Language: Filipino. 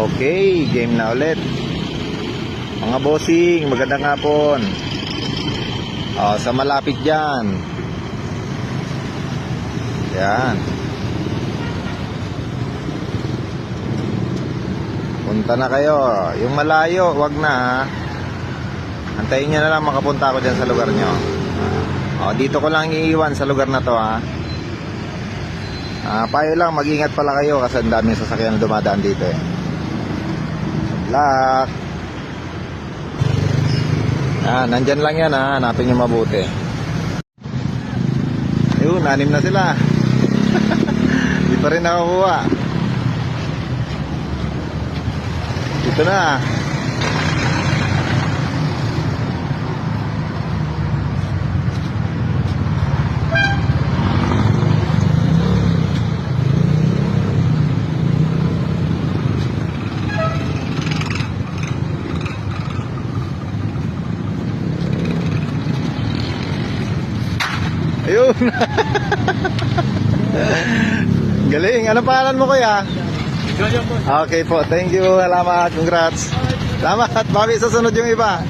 Okay, game na ulit. Mga bossing, magandang hapon. Sa malapit dyan. Yan. Punta na kayo. Yung malayo, wag na ha. Antayin nyo na lang makapunta ako dyan sa lugar nyo. Dito ko lang iiwan sa lugar na to ha. Payo lang, mag-ingat pala kayo kasi ang daming sasakyan na dumadaan dito eh. Luck. Nandyan lang yan ha. Hanapin nyo mabuti. Ayun, 6 na sila. Di pa rin nakakuha. Ito na. Ayun. Galing. Ano pangalan mo kuya? Okay po. Thank you. Salamat. Congrats. Salamat. Bawi sa sunod yung iba.